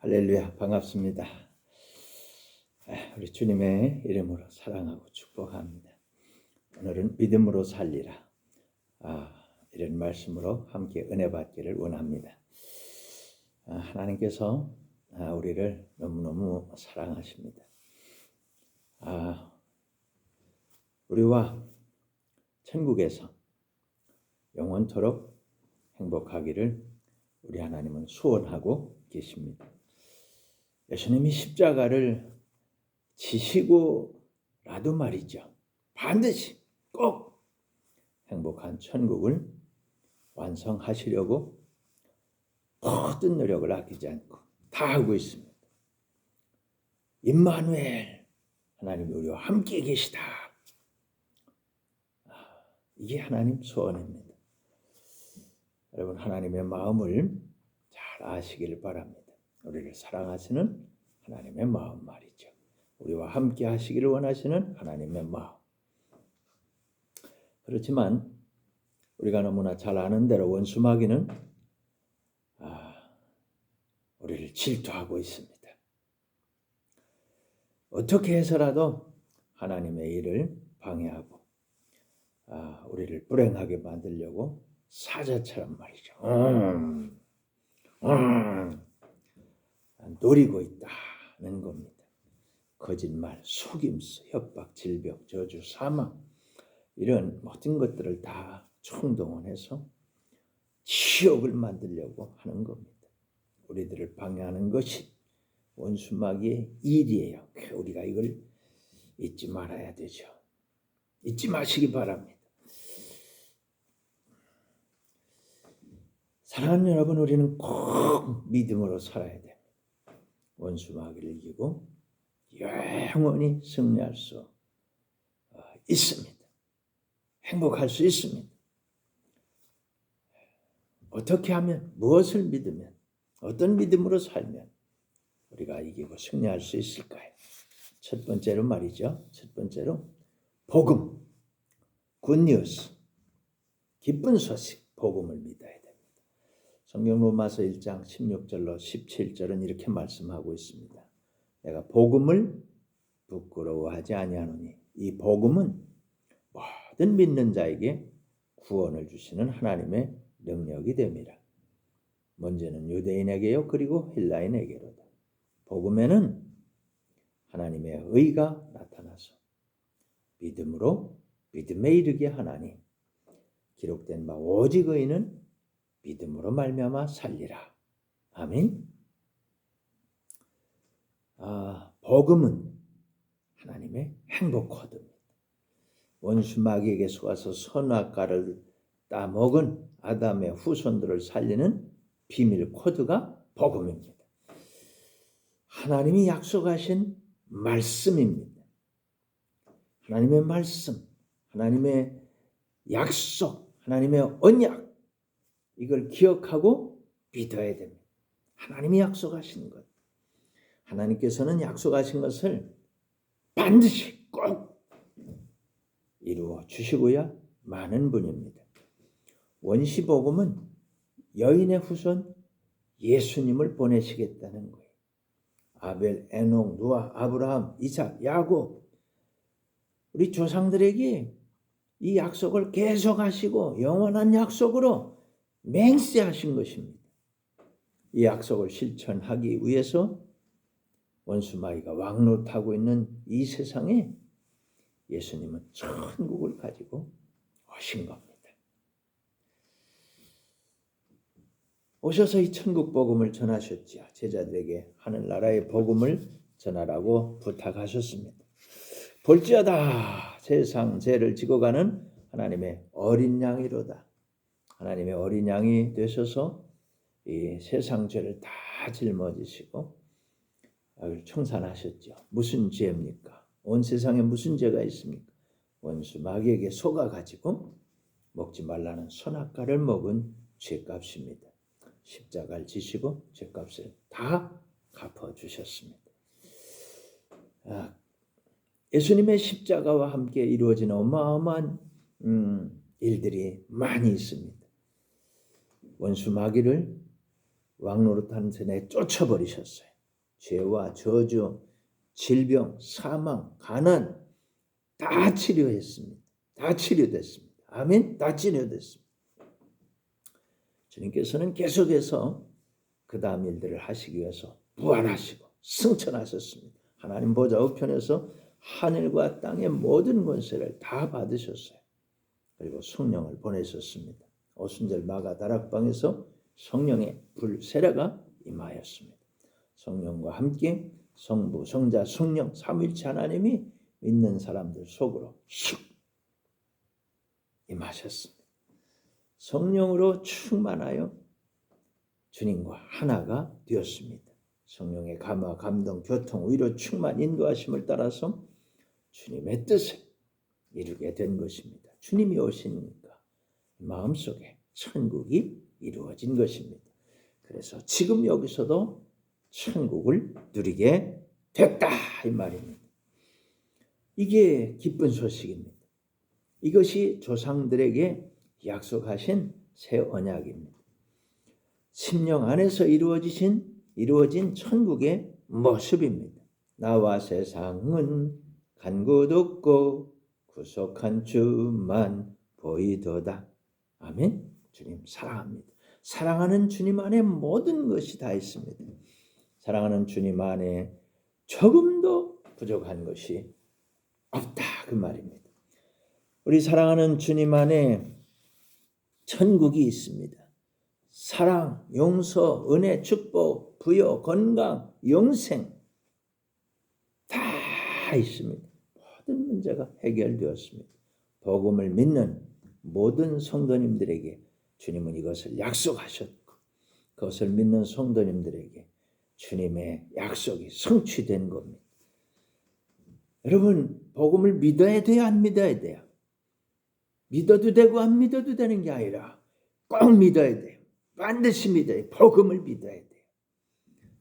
할렐루야, 반갑습니다. 우리 주님의 이름으로 사랑하고 축복합니다. 오늘은 믿음으로 살리라. 이런 말씀으로 함께 은혜 받기를 원합니다. 하나님께서 우리를 너무너무 사랑하십니다. 우리와 천국에서 영원토록 행복하기를 우리 하나님은 소원하고 계십니다. 예수님이 십자가를 지시고라도 말이죠. 반드시 꼭 행복한 천국을 완성하시려고 모든 노력을 아끼지 않고 다 하고 있습니다. 임마누엘, 하나님이 우리와 함께 계시다. 이게 하나님 소원입니다. 여러분, 하나님의 마음을 잘 아시길 바랍니다. 우리를 사랑하시는 하나님의 마음 말이죠. 우리와 함께 하시기를 원하시는 하나님의 마음. 그렇지만 우리가 너무나 잘 아는 대로 원수 마귀는 우리를 질투하고 있습니다. 어떻게 해서라도 하나님의 일을 방해하고 우리를 불행하게 만들려고 사자처럼 말이죠. 노리고 있다는 겁니다. 거짓말, 속임수, 협박, 질병, 저주, 사망 이런 모든 것들을 다 총동원해서 지옥을 만들려고 하는 겁니다. 우리들을 방해하는 것이 원수 마귀의 일이에요. 우리가 이걸 잊지 말아야 되죠. 잊지 마시기 바랍니다. 사랑하는 여러분, 우리는 꼭 믿음으로 살아야 됩니다. 원수 마귀를 이기고 영원히 승리할 수 있습니다. 행복할 수 있습니다. 어떻게 하면, 무엇을 믿으면, 어떤 믿음으로 살면 우리가 이기고 승리할 수 있을까요? 첫 번째로 말이죠. 첫 번째로 복음, 굿뉴스, 기쁜 소식, 복음을 믿어야 됩니다. 성경 로마서 1장 16절로 17절은 이렇게 말씀하고 있습니다. 내가 복음을 부끄러워하지 아니하노니 이 복음은 모든 믿는 자에게 구원을 주시는 하나님의 능력이 됨이라. 먼저는 유대인에게요, 그리고 헬라인에게로다. 복음에는 하나님의 의가 나타나서 믿음으로 믿음에 이르게 하나니 기록된 바 오직 의인은 믿음으로 말미암아 살리라. 아멘. 복음은 하나님의 행복 코드입니다. 원수 마귀에게 속아서 선악과를 따먹은 아담의 후손들을 살리는 비밀 코드가 복음입니다. 하나님이 약속하신 말씀입니다. 하나님의 말씀, 하나님의 약속, 하나님의 언약, 이걸 기억하고 믿어야 됩니다. 하나님이 약속하신 것, 하나님께서는 약속하신 것을 반드시 꼭 이루어 주시고야 많은 분입니다. 원시복음은 여인의 후손 예수님을 보내시겠다는 거예요. 아벨, 에녹, 노아, 아브라함, 이삭, 야곱, 우리 조상들에게 이 약속을 계속하시고 영원한 약속으로 맹세하신 것입니다. 이 약속을 실천하기 위해서 원수 마귀가 왕노릇하고 있는 이 세상에 예수님은 천국을 가지고 오신 겁니다. 오셔서 이 천국 복음을 전하셨지요. 제자들에게 하늘나라의 복음을 전하라고 부탁하셨습니다. 볼지어다 세상 죄를 지고 가는 하나님의 어린 양이로다. 하나님의 어린 양이 되셔서 이 세상 죄를 다 짊어지시고 청산하셨죠. 무슨 죄입니까? 온 세상에 무슨 죄가 있습니까? 원수 마귀에게 속아가지고 먹지 말라는 선악과를 먹은 죄값입니다. 십자가를 지시고 죄값을 다 갚아주셨습니다. 예수님의 십자가와 함께 이루어진 어마어마한 일들이 많이 있습니다. 원수 마귀를 왕노릇하는 전에 쫓아버리셨어요. 죄와 저주, 질병, 사망, 가난 다 치료했습니다. 다 치료됐습니다. 아멘. 다 치료됐습니다. 주님께서는 계속해서 그 다음 일들을 하시기 위해서 부활하시고 승천하셨습니다. 하나님 보좌 우편에서 하늘과 땅의 모든 권세를 다 받으셨어요. 그리고 성령을 보내셨습니다. 오순절 마가 다락방에서 성령의 불세례가 임하였습니다. 성령과 함께 성부, 성자, 성령 삼위일체 하나님이 믿는 사람들 속으로 슉 임하셨습니다. 성령으로 충만하여 주님과 하나가 되었습니다. 성령의 감화, 감동, 교통, 위로, 충만, 인도하심을 따라서 주님의 뜻을 이루게 된 것입니다. 주님이 오시니까 마음속에 천국이 이루어진 것입니다. 그래서 지금 여기서도 천국을 누리게 됐다 이 말입니다. 이게 기쁜 소식입니다. 이것이 조상들에게 약속하신 새 언약입니다. 심령 안에서 이루어진 천국의 모습입니다. 나와 세상은 간 곳 없고 구속한 주만 보이도다. 아멘. 주님 사랑합니다. 사랑하는 주님 안에 모든 것이 다 있습니다. 사랑하는 주님 안에 조금도 부족한 것이 없다 그 말입니다. 우리 사랑하는 주님 안에 천국이 있습니다. 사랑, 용서, 은혜, 축복, 부여, 건강, 영생 다 있습니다. 모든 문제가 해결되었습니다. 복음을 믿는 모든 성도님들에게 주님은 이것을 약속하셨고 그것을 믿는 성도님들에게 주님의 약속이 성취된 겁니다. 여러분 복음을 믿어야 돼요? 안 믿어야 돼요? 믿어도 되고 안 믿어도 되는 게 아니라 꼭 믿어야 돼요. 반드시 믿어야 돼요. 복음을 믿어야 돼요.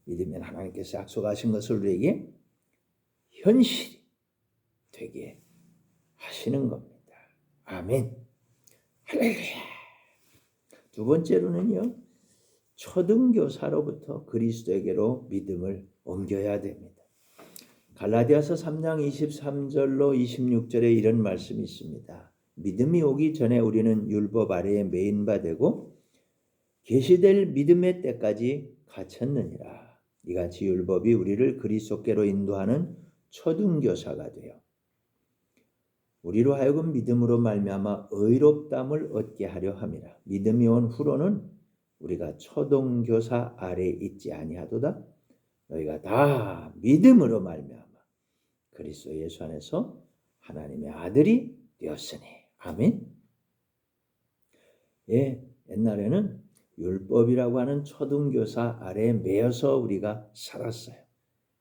믿으면 하나님께서 약속하신 것을 우리에게 현실이 되게 하시는 겁니다. 아멘. 할렐루야. 두 번째로는요. 초등교사로부터 그리스도에게로 믿음을 옮겨야 됩니다. 갈라디아서 3장 23절로 26절에 이런 말씀이 있습니다. 믿음이 오기 전에 우리는 율법 아래에 매인 바 되고 계시될 믿음의 때까지 갇혔느니라. 이같이 율법이 우리를 그리스도께로 인도하는 초등교사가 되어 우리로 하여금 믿음으로 말미암아 의롭다함을 얻게 하려 함이라. 믿음이 온 후로는 우리가 초등교사 아래에 있지 아니하도다. 너희가 다 믿음으로 말미암아 그리스도 예수 안에서 하나님의 아들이 되었으니. 아멘. 예, 옛날에는 율법이라고 하는 초등교사 아래에 매여서 우리가 살았어요.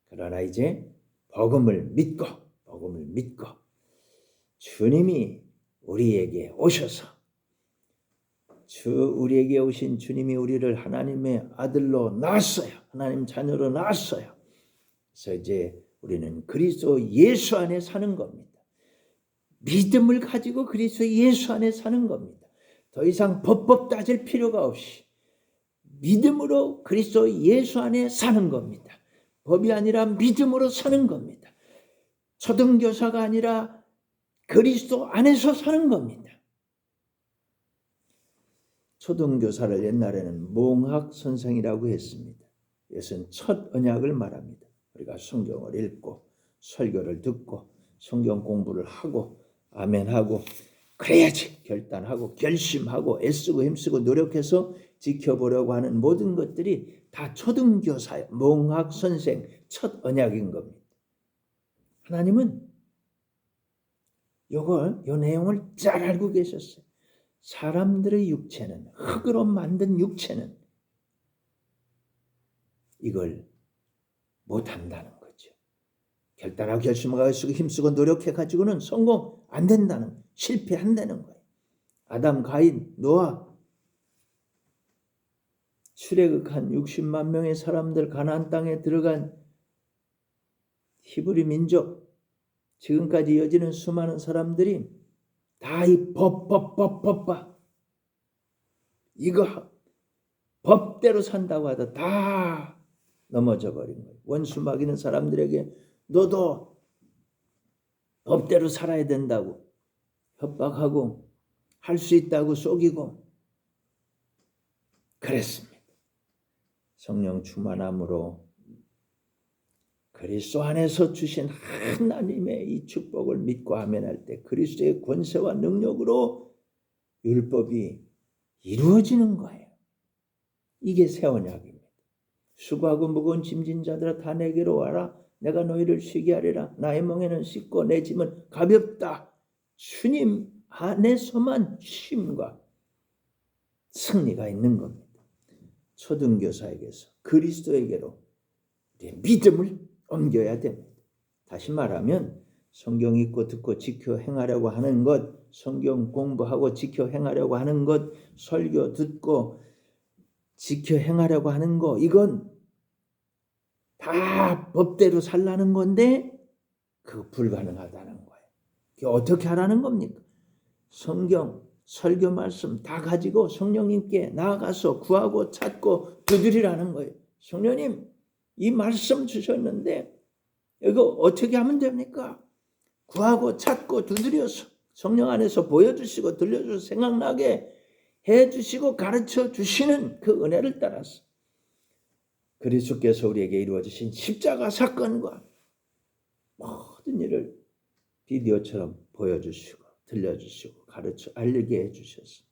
그러나 이제 복음을 믿고 주님이 우리에게 오셔서 우리에게 오신 주님이 우리를 하나님의 아들로 낳았어요. 하나님 자녀로 낳았어요. 그래서 이제 우리는 그리스도 예수 안에 사는 겁니다. 믿음을 가지고 그리스도 예수 안에 사는 겁니다. 더 이상 법 따질 필요가 없이 믿음으로 그리스도 예수 안에 사는 겁니다. 법이 아니라 믿음으로 사는 겁니다. 초등교사가 아니라 그리스도 안에서 사는 겁니다. 초등교사를 옛날에는 몽학 선생이라고 했습니다. 이것은 첫 언약을 말합니다. 우리가 성경을 읽고 설교를 듣고 성경 공부를 하고 아멘하고 그래야지 결단하고 결심하고 애쓰고 힘쓰고 노력해서 지켜보려고 하는 모든 것들이 다 초등교사의 몽학 선생 첫 언약인 겁니다. 하나님은 요 내용을 잘 알고 계셨어요. 사람들의 육체는 흙으로 만든 육체는 이걸 못한다는 거죠. 결단하고 결심하고 애쓰고 힘쓰고 노력해가지고는 성공 안 된다는 거예요. 실패한다는 거예요. 아담, 가인, 노아 출애굽한 60만 명의 사람들 가나안 땅에 들어간 히브리 민족 지금까지 이어지는 수많은 사람들이 다 이 법 이거 법대로 산다고 하다 다 넘어져 버린 거예요. 원수 막이는 사람들에게 너도 법대로 살아야 된다고 협박하고 할 수 있다고 속이고 그랬습니다. 성령 충만함으로 그리스도 안에서 주신 하나님의 이 축복을 믿고 아멘할 때 그리스도의 권세와 능력으로 율법이 이루어지는 거예요. 이게 새 언약입니다. 수고하고 무거운 짐진 자들아 다 내게로 와라. 내가 너희를 쉬게 하리라. 나의 멍에는 씻고 내 짐은 가볍다. 주님 안에서만 쉼과 승리가 있는 겁니다. 초등교사에게서 그리스도에게로 믿음을 옮겨야 됩니다. 다시 말하면 성경 읽고 듣고 지켜 행하려고 하는 것, 성경 공부하고 지켜 행하려고 하는 것, 설교 듣고 지켜 행하려고 하는 거, 이건 다 법대로 살라는 건데 그거 불가능하다는 거예요. 그게 어떻게 하라는 겁니까? 성경, 설교 말씀 다 가지고 성령님께 나아가서 구하고 찾고 두드리라는 거예요. 성령님, 이 말씀 주셨는데 이거 어떻게 하면 됩니까? 구하고 찾고 두드려서 성령 안에서 보여주시고 들려주셔서 생각나게 해주시고 가르쳐 주시는 그 은혜를 따라서 그리스도께서 우리에게 이루어지신 십자가 사건과 모든 일을 비디오처럼 보여주시고 들려주시고 가르쳐 알리게 해주셔서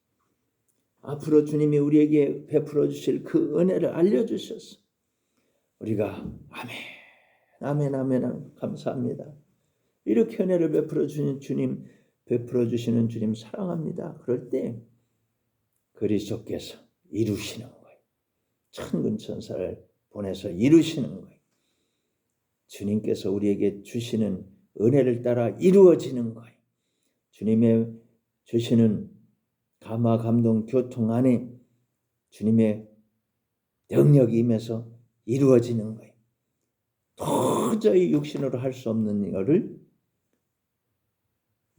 앞으로 주님이 우리에게 베풀어 주실 그 은혜를 알려주셔서 우리가 아멘 아멘 아멘 감사합니다. 이렇게 은혜를 베풀어 주는 주님, 베풀어 주시는 주님 사랑합니다. 그럴 때 그리스도께서 이루시는 거예요. 천군 천사를 보내서 이루시는 거예요. 주님께서 우리에게 주시는 은혜를 따라 이루어지는 거예요. 주님의 주시는 감화 감동 교통 안에 주님의 능력이 임해서 이루어지는 거예요. 도저히 육신으로 할 수 없는 일을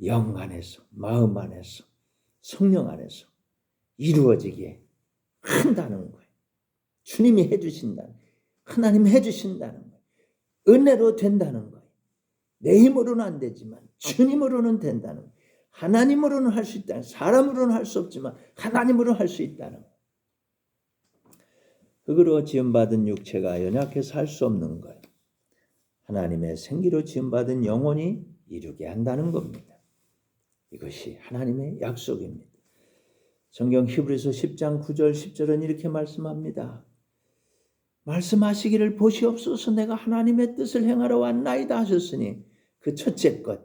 영 안에서, 마음 안에서, 성령 안에서 이루어지게 한다는 거예요. 주님이 해주신다는 거예요. 하나님이 해주신다는 거예요. 은혜로 된다는 거예요. 내 힘으로는 안 되지만 주님으로는 된다는 거예요. 하나님으로는 할 수 있다는 거예요. 사람으로는 할 수 없지만 하나님으로 할 수 있다는 거예요. 흙으로 지음받은 육체가 연약해서 할 수 없는 거예요. 하나님의 생기로 지음받은 영혼이 이루게 한다는 겁니다. 이것이 하나님의 약속입니다. 성경 히브리서 10장 9절 10절은 이렇게 말씀합니다. 말씀하시기를 보시옵소서 내가 하나님의 뜻을 행하러 왔나이다 하셨으니 그 첫째 것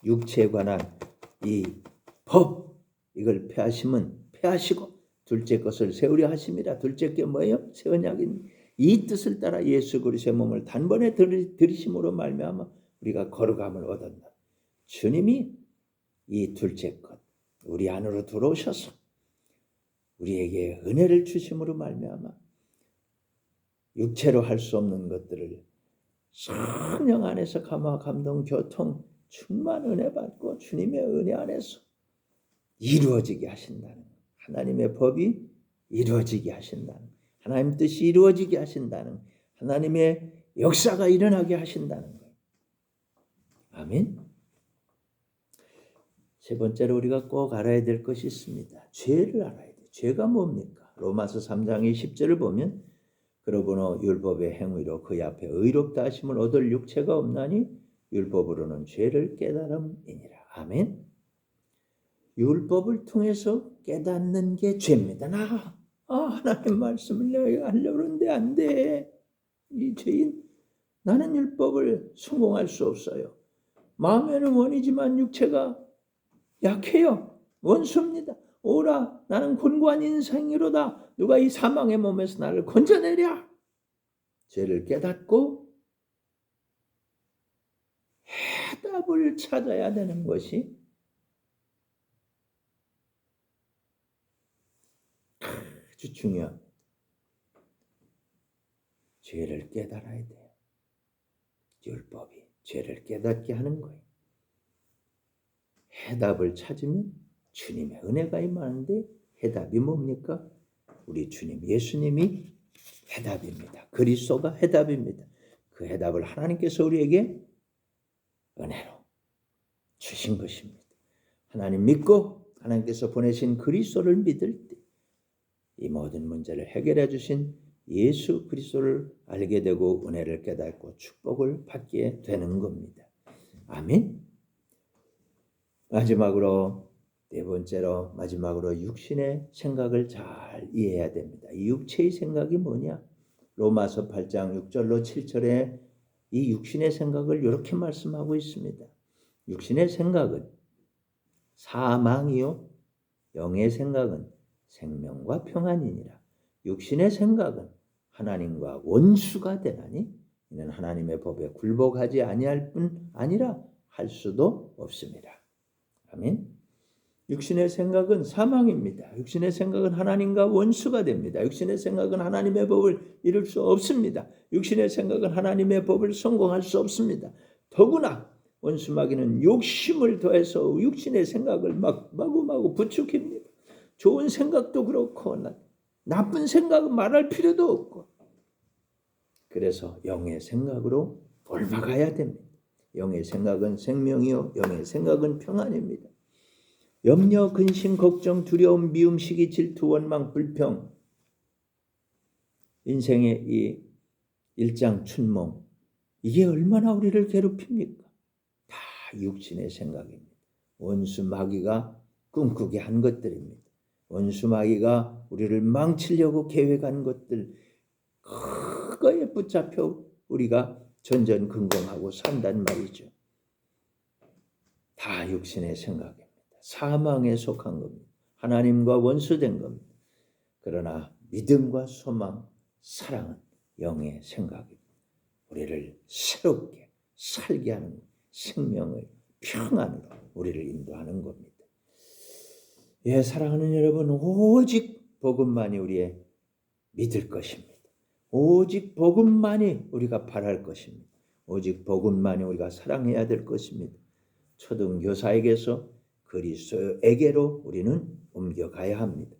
육체에 관한 이 법 이걸 폐하시고 둘째 것을 세우려 하심이라. 둘째 게 뭐예요? 새 언약인 이 뜻을 따라 예수 그리스도의 몸을 단번에 들이심으로 말미암아 우리가 거룩함을 얻었다. 주님이 이 둘째 것 우리 안으로 들어오셔서 우리에게 은혜를 주심으로 말미암아 육체로 할 수 없는 것들을 성령 안에서 감화 감동 교통 충만 은혜 받고 주님의 은혜 안에서 이루어지게 하신다는 거예요. 하나님의 법이 이루어지게 하신다는 거예요. 하나님 뜻이 이루어지게 하신다는 거예요. 하나님의 역사가 일어나게 하신다는 거예요. 아멘. 세 번째로 우리가 꼭 알아야 될 것이 있습니다. 죄를 알아야 돼요. 죄가 뭡니까? 로마서 3장의 10절을 보면 그러므로 율법의 행위로 그의 앞에 의롭다 하심을 얻을 육체가 없나니 율법으로는 죄를 깨달음이니라. 아멘. 율법을 통해서 깨닫는 게 죄입니다. 하나님 말씀을 내가 하려고 하는데 안 돼. 이 죄인 나는 율법을 성공할 수 없어요. 마음에는 원이지만 육체가 약해요. 원수입니다. 오라 나는 곤고한 인생이로다. 누가 이 사망의 몸에서 나를 건져내랴. 죄를 깨닫고 해답을 찾아야 되는 것이 아주 중요합니다. 죄를 깨달아야 돼요. 율법이 죄를 깨닫게 하는 거예요. 해답을 찾으면 주님의 은혜가 임하는데 해답이 뭡니까? 우리 주님 예수님이 해답입니다. 그리스도가 해답입니다. 그 해답을 하나님께서 우리에게 은혜로 주신 것입니다. 하나님 믿고 하나님께서 보내신 그리스도를 믿을 때 이 모든 문제를 해결해 주신 예수 그리스도를 알게 되고 은혜를 깨닫고 축복을 받게 되는 겁니다. 아멘. 마지막으로 네 번째로 마지막으로 육신의 생각을 잘 이해해야 됩니다. 이 육체의 생각이 뭐냐? 로마서 8장 6절로 7절에 이 육신의 생각을 이렇게 말씀하고 있습니다. 육신의 생각은 사망이요 영의 생각은 생명과 평안이니라. 육신의 생각은 하나님과 원수가 되나니 이는 하나님의 법에 굴복하지 아니할 뿐 아니라 할 수도 없습니다. 아멘. 육신의 생각은 사망입니다. 육신의 생각은 하나님과 원수가 됩니다. 육신의 생각은 하나님의 법을 이룰 수 없습니다. 육신의 생각은 하나님의 법을 성공할 수 없습니다. 더구나 원수마귀는 욕심을 더해서 육신의 생각을 마구마구 부추깁니다. 좋은 생각도 그렇고 나쁜 생각은 말할 필요도 없고 그래서 영의 생각으로 옮아가야 됩니다. 영의 생각은 생명이요 영의 생각은 평안입니다. 염려, 근심, 걱정, 두려움, 미움, 시기, 질투, 원망, 불평 인생의 이 일장춘몽 이게 얼마나 우리를 괴롭힙니까? 다 육신의 생각입니다. 원수 마귀가 꿈꾸게 한 것들입니다. 원수 마귀가 우리를 망치려고 계획한 것들 그거에 붙잡혀 우리가 전전긍긍하고 산단 말이죠. 다 육신의 생각입니다. 사망에 속한 겁니다. 하나님과 원수된 겁니다. 그러나 믿음과 소망, 사랑은 영의 생각입니다. 우리를 새롭게 살게 하는 생명의 평안으로 우리를 인도하는 겁니다. 예, 사랑하는 여러분, 오직 복음만이 우리의 믿을 것입니다. 오직 복음만이 우리가 바랄 것입니다. 오직 복음만이 우리가 사랑해야 될 것입니다. 초등교사에게서 그리스도에게로 우리는 옮겨가야 합니다.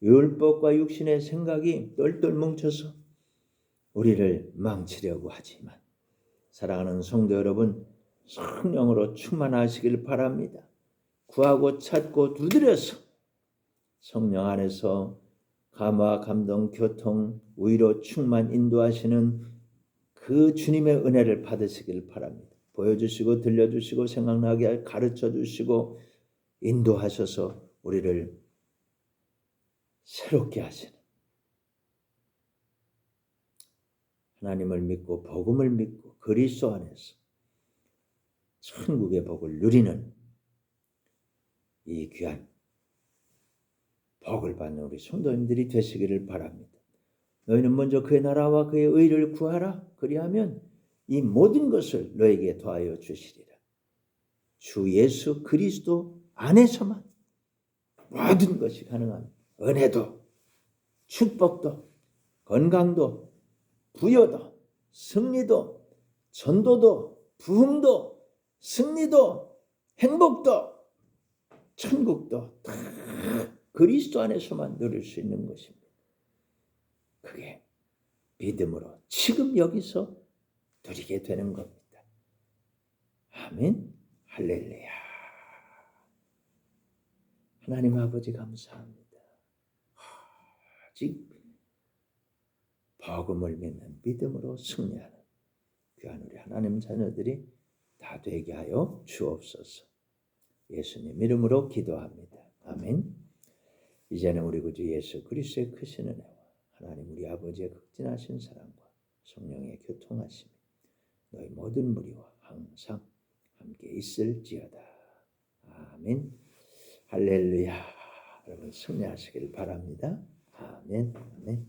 율법과 육신의 생각이 똘똘 뭉쳐서 우리를 망치려고 하지만 사랑하는 성도 여러분, 성령으로 충만하시길 바랍니다. 구하고 찾고 두드려서 성령 안에서 감화, 감동, 교통, 위로 충만 인도하시는 그 주님의 은혜를 받으시길 바랍니다. 보여주시고 들려주시고 생각나게 가르쳐주시고 인도하셔서 우리를 새롭게 하시는 하나님을 믿고 복음을 믿고 그리스도 안에서 천국의 복을 누리는 이 귀한 복을 받는 우리 성도님들이 되시기를 바랍니다. 너희는 먼저 그의 나라와 그의 의를 구하라. 그리하면 이 모든 것을 너에게 더하여 주시리라. 주 예수 그리스도 안에서만 모든 것이 가능합니다. 은혜도, 축복도, 건강도, 부여도, 승리도, 전도도, 부흥도, 승리도, 행복도, 천국도 다 그리스도 안에서만 누릴 수 있는 것입니다. 그게 믿음으로 지금 여기서 누리게 되는 겁니다. 아멘. 할렐루야. 하나님 아버지 감사합니다. 오직 복음을 믿는 믿음으로 승리하는 귀한 우리 하나님 자녀들이 다 되게 하여 주옵소서. 예수님 이름으로 기도합니다. 아멘. 이제는 우리 구주 예수 그리스도의 크신 은혜와 하나님 우리 아버지의 극진하신 사랑과 성령의 교통하심이 너희 모든 무리와 항상 함께 있을지어다. 아멘. 할렐루야. 여러분 승리하시길 바랍니다. 아멘. 아멘.